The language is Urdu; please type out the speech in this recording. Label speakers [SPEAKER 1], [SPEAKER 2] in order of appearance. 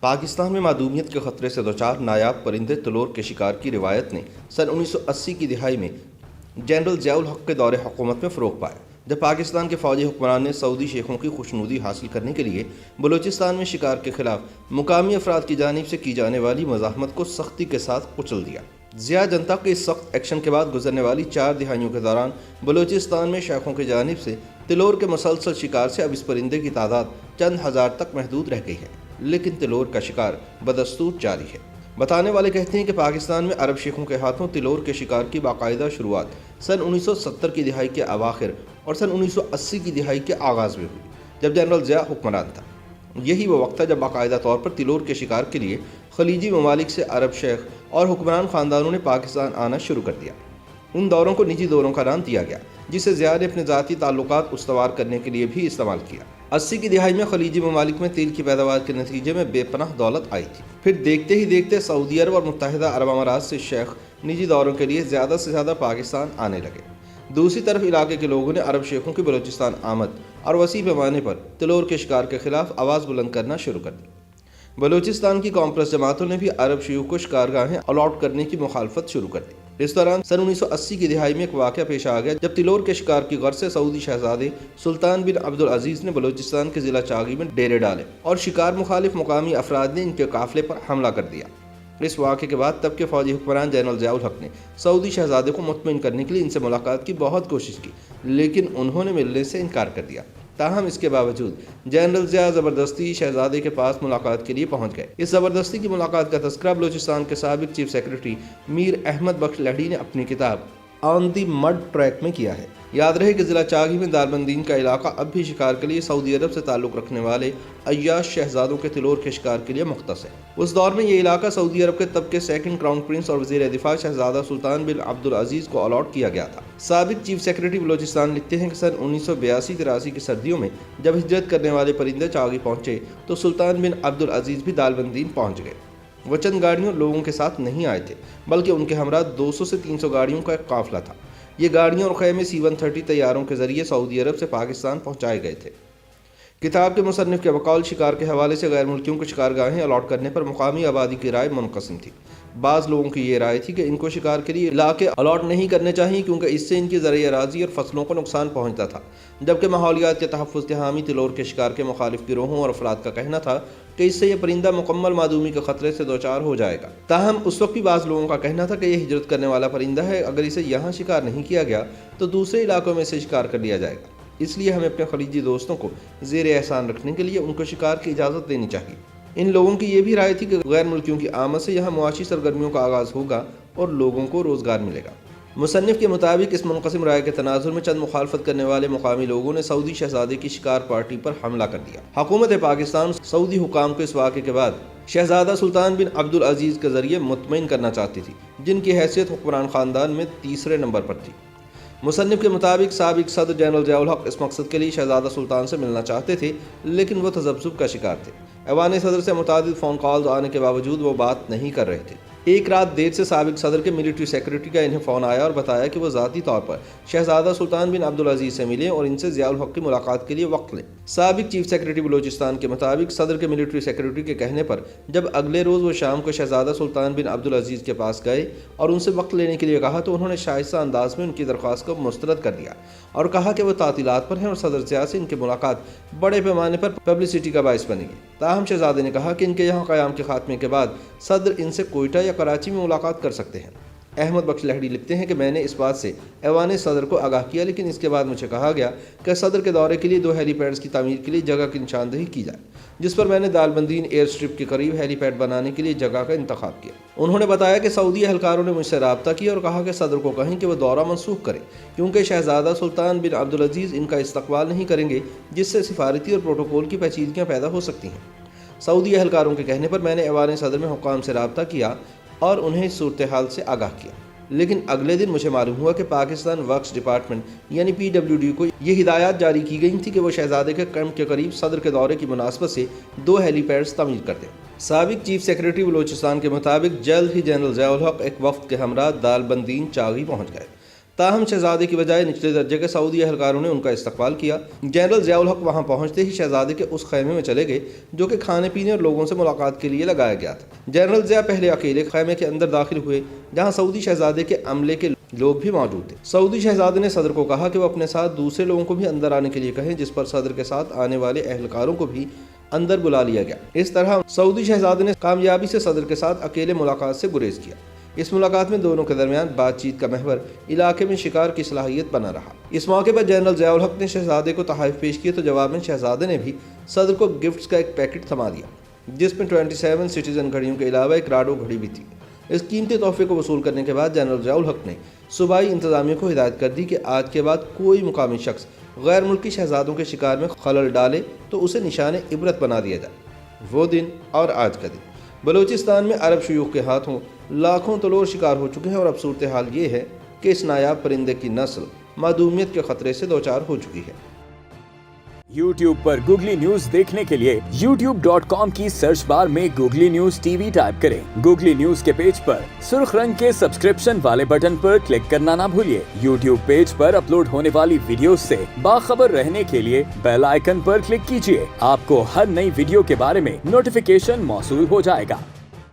[SPEAKER 1] پاکستان میں معدومیت کے خطرے سے دوچار نایاب پرندے تلور کے شکار کی روایت نے سن 1980 کی دہائی میں جنرل ضیاء الحق کے دور حکومت میں فروغ پایا، جب پاکستان کے فوجی حکمران نے سعودی شیخوں کی خوشنودی حاصل کرنے کے لیے بلوچستان میں شکار کے خلاف مقامی افراد کی جانب سے کی جانے والی مزاحمت کو سختی کے ساتھ کچل دیا۔ ضیاء جنتا کے اس سخت ایکشن کے بعد گزرنے والی 4 دہائیوں کے دوران بلوچستان میں شیخوں کی جانب سے تلور کے مسلسل شکار سے اب اس پرندے کی تعداد چند ہزار تک محدود رہ گئی ہے، لیکن تلور کا شکار بدستور جاری ہے۔ بتانے والے کہتے ہیں کہ پاکستان میں عرب شیخوں کے ہاتھوں تلور کے شکار کی باقاعدہ شروعات سن 1970 کی دہائی کے اواخر اور سن 1980 کی دہائی کے آغاز میں ہوئی، جب جنرل ضیاء حکمران تھا۔ یہی وہ وقت تھا جب باقاعدہ طور پر تلور کے شکار کے لیے خلیجی ممالک سے عرب شیخ اور حکمران خاندانوں نے پاکستان آنا شروع کر دیا۔ ان دوروں کو نجی دوروں کا نام دیا گیا، جسے ضیاء نے اپنے ذاتی تعلقات استوار کرنے کے لیے بھی استعمال کیا۔ 80 کی دہائی میں خلیجی ممالک میں تیل کی پیداوار کے نتیجے میں بے پناہ دولت آئی تھی۔ پھر دیکھتے ہی دیکھتے سعودی عرب اور متحدہ عرب امارات سے شیخ نجی دوروں کے لیے زیادہ سے زیادہ پاکستان آنے لگے۔ دوسری طرف علاقے کے لوگوں نے عرب شیخوں کی بلوچستان آمد اور وسیع پیمانے پر تلور کے شکار کے خلاف آواز بلند کرنا شروع کر دی۔ بلوچستان کی قوم جماعتوں نے بھی عرب شیوخ کو شکارگاہیں الاٹ کرنے کی مخالفت شروع کر دی۔ اس دوران سن 1980 کی دہائی میں ایک واقعہ پیش آ گیا جب تلور کے شکار کی غرض سے سعودی شہزادے سلطان بن عبدالعزیز نے بلوچستان کے ضلع چاغی میں ڈیرے ڈالے اور شکار مخالف مقامی افراد نے ان کے قافلے پر حملہ کر دیا۔ اس واقعے کے بعد تب کے فوجی حکمران جنرل ضیاء الحق نے سعودی شہزادے کو مطمئن کرنے کے لیے ان سے ملاقات کی بہت کوشش کی، لیکن انہوں نے ملنے سے انکار کر دیا۔ تاہم اس کے باوجود جنرل ضیاء زبردستی شہزادے کے پاس ملاقات کے لیے پہنچ گئے۔ اس زبردستی کی ملاقات کا تذکرہ بلوچستان کے سابق چیف سیکرٹری میر احمد بخش لہڑی نے اپنی کتاب آن دی مڈ ٹریک میں کیا ہے۔ یاد رہے کہ ضلع چاغی میں داربندین کا علاقہ اب بھی شکار کے لیے سعودی عرب سے تعلق رکھنے والے عیاش شہزادوں کے تلور کے شکار کے لیے مختص ہے۔ اس دور میں یہ علاقہ سعودی عرب کے تب کے سیکنڈ کراؤن پرنس اور وزیر دفاع شہزادہ سلطان بن عبدالعزیز کو الاٹ کیا گیا تھا۔ سابق چیف سیکرٹری بلوچستان لکھتے ہیں کہ سن 1982-83 کی سردیوں میں جب ہجرت کرنے والے پرندے چاغی پہنچے تو سلطان بن عبدالعزیز بھی داربندین پہنچ گئے۔ وہ چند گاڑیوں لوگوں کے ساتھ نہیں آئے تھے، بلکہ ان کے ہمراہ 200 سے 300 گاڑیوں کا ایک قافلہ تھا۔ یہ گاڑیاں اور خیمے C-130 طیاروں کے ذریعے سعودی عرب سے پاکستان پہنچائے گئے تھے۔ کتاب کے مصنف کے بقول شکار کے حوالے سے غیر ملکیوں کو شکارگاہیں الاٹ کرنے پر مقامی آبادی کی رائے منقسم تھی۔ بعض لوگوں کی یہ رائے تھی کہ ان کو شکار کے لیے علاقے الاٹ نہیں کرنے چاہیے کیونکہ اس سے ان کی زرعی اراضی اور فصلوں کو نقصان پہنچتا تھا، جبکہ ماحولیات کے تحفظ کے حامی تلور کے شکار کے مخالف گروہوں اور افراد کا کہنا تھا کہ اس سے یہ پرندہ مکمل معدومی کے خطرے سے دوچار ہو جائے گا۔ تاہم اس وقت بھی بعض لوگوں کا کہنا تھا کہ یہ ہجرت کرنے والا پرندہ ہے، اگر اسے یہاں شکار نہیں کیا گیا تو دوسرے علاقوں میں سے شکار کر لیا جائے گا، اس لیے ہمیں اپنے خلیجی دوستوں کو زیر احسان رکھنے کے لیے ان کو شکار کی اجازت دینی چاہیے۔ ان لوگوں کی یہ بھی رائے تھی کہ غیر ملکیوں کی آمد سے یہاں معاشی سرگرمیوں کا آغاز ہوگا اور لوگوں کو روزگار ملے گا۔ مصنف کے مطابق اس منقسم رائے کے تناظر میں چند مخالفت کرنے والے مقامی لوگوں نے سعودی شہزادے کی شکار پارٹی پر حملہ کر دیا۔ حکومت پاکستان سعودی حکام کو اس واقعے کے بعد شہزادہ سلطان بن عبدالعزیز کے ذریعے مطمئن کرنا چاہتی تھی، جن کی حیثیت حکمران خاندان میں تیسرے نمبر پر تھی۔ مصنف کے مطابق سابق صدر جنرل ضیاء الحق اس مقصد کے لیے شہزادہ سلطان سے ملنا چاہتے تھے، لیکن وہ تذبذب کا شکار تھے۔ ایوان صدر سے متعدد فون کالز آنے کے باوجود وہ بات نہیں کر رہے تھے۔ ایک رات دیر سے سابق صدر کے ملٹری سیکرٹری کا انہیں فون آیا اور بتایا کہ وہ ذاتی طور پر شہزادہ سلطان بن عبدالعزیز سے ملیں اور ان سے ضیاء الحق کی ملاقات کے لیے وقت لیں۔ سابق چیف سیکرٹری بلوچستان کے مطابق صدر کے ملٹری سیکرٹری کے کہنے پر جب اگلے روز وہ شام کو شہزادہ سلطان بن عبدالعزیز کے پاس گئے اور ان سے وقت لینے کے لیے کہا تو انہوں نے شائستہ انداز میں ان کی درخواست کو مسترد کر دیا اور کہا کہ وہ تعطیلات پر ہیں اور صدر ضیاء سے ان کی ملاقات بڑے پیمانے پر پبلسٹی کا باعث بنے گی۔ تاہم شہزادے نے کہا کہ ان کے یہاں قیام کے خاتمے کے بعد صدر ان سے کوئٹہ یا کراچی میں ملاقات کر سکتے ہیں۔ احمد بخش لہڑی لکھتے ہیں کہ میں نے اس بات سے ایوان صدر کو آگاہ کیا، لیکن اس کے بعد مجھے کہا گیا کہ صدر کے دورے کے لیے 2 ہیلی پیڈز کی تعمیر کے لیے جگہ کی نشاندہی کی جائے، جس پر میں نے داربندین ایئر سٹرپ کے قریب ہیلی پیڈ بنانے کے لیے جگہ کا انتخاب کیا۔ انہوں نے بتایا کہ سعودی اہلکاروں نے مجھ سے رابطہ کیا اور کہا کہ صدر کو کہیں کہ وہ دورہ منسوخ کریں کیونکہ شہزادہ سلطان بن عبدالعزیز ان کا استقبال نہیں کریں گے، جس سے سفارتی اور پروٹوکول کی پیچیدگیاں پیدا ہو سکتی ہیں۔ سعودی اہلکاروں کے کہنے پر میں نے ایوان صدر میں حکام سے رابطہ کیا اور انہیں اس صورتحال سے آگاہ کیا، لیکن اگلے دن مجھے معلوم ہوا کہ پاکستان ورکس ڈپارٹمنٹ یعنی PWD کو یہ ہدایات جاری کی گئی تھی کہ وہ شہزادے کے کیمپ کے قریب صدر کے دورے کی مناسبت سے 2 ہیلی پیڈز تعمیر کر دیں۔ سابق چیف سیکرٹری بلوچستان کے مطابق جلد ہی جنرل ضیاء الحق ایک وفد کے ہمراہ داربندین چاغی پہنچ گئے۔ تاہم شہزادے کی بجائے نچلے درجے کے سعودی اہلکاروں نے ان کا استقبال کیا۔ جنرل ضیاء الحق وہاں پہنچتے ہی شہزادے کے اس خیمے میں چلے گئے جو کہ کھانے پینے اور لوگوں سے ملاقات کے لیے لگایا گیا تھا۔ جنرل ضیاء پہلے اکیلے خیمے کے اندر داخل ہوئے جہاں سعودی شہزادے کے عملے کے لوگ بھی موجود تھے۔ سعودی شہزادے نے صدر کو کہا کہ وہ اپنے ساتھ دوسرے لوگوں کو بھی اندر آنے کے لیے کہیں، جس پر صدر کے ساتھ آنے والے اہلکاروں کو بھی اندر بلا لیا گیا۔ اس طرح سعودی شہزادے نے کامیابی سے صدر کے ساتھ اکیلے ملاقات سے گریز کیا۔ اس ملاقات میں دونوں کے درمیان بات چیت کا محور علاقے میں شکار کی صلاحیت بنا رہا۔ اس موقع پر جنرل ضیاء الحق نے شہزادے کو تحائف پیش کیے تو جواب میں شہزادے نے بھی صدر کو گفٹس کا ایک پیکٹ تھما دیا جس میں 27 سٹیزن گھڑیوں کے علاوہ ایک راڈو گھڑی بھی تھی۔ اس قیمتی تحفے کو وصول کرنے کے بعد جنرل ضیاء الحق نے صوبائی انتظامیہ کو ہدایت کر دی کہ آج کے بعد کوئی مقامی شخص غیر ملکی شہزادوں کے شکار میں خلل ڈالے تو اسے نشان عبرت بنا دیا جائے۔ وہ دن اور آج کا دن بلوچستان میں عرب شیوخ کے ہاتھوں لاکھوں تلور شکار ہو چکے ہیں اور اب صورتحال یہ ہے کہ اس نایاب پرندے کی نسل معدومیت کے خطرے سے دوچار ہو چکی ہے۔
[SPEAKER 2] YouTube پر گوگلی نیوز دیکھنے کے لیے youtube.com کی سرچ بار میں googly news T V type کریں۔ گوگلی نیوز کے پیج پر سرخ رنگ کے سبسکرپشن والے بٹن پر کلک کرنا نہ بھولیے۔ YouTube پیج پر اپلوڈ ہونے والی ویڈیوز سے باخبر رہنے کے لیے بیل آئیکن پر کلک کیجیے۔ آپ کو ہر نئی ویڈیو کے بارے میں نوٹیفیکیشن موصول ہو جائے گا۔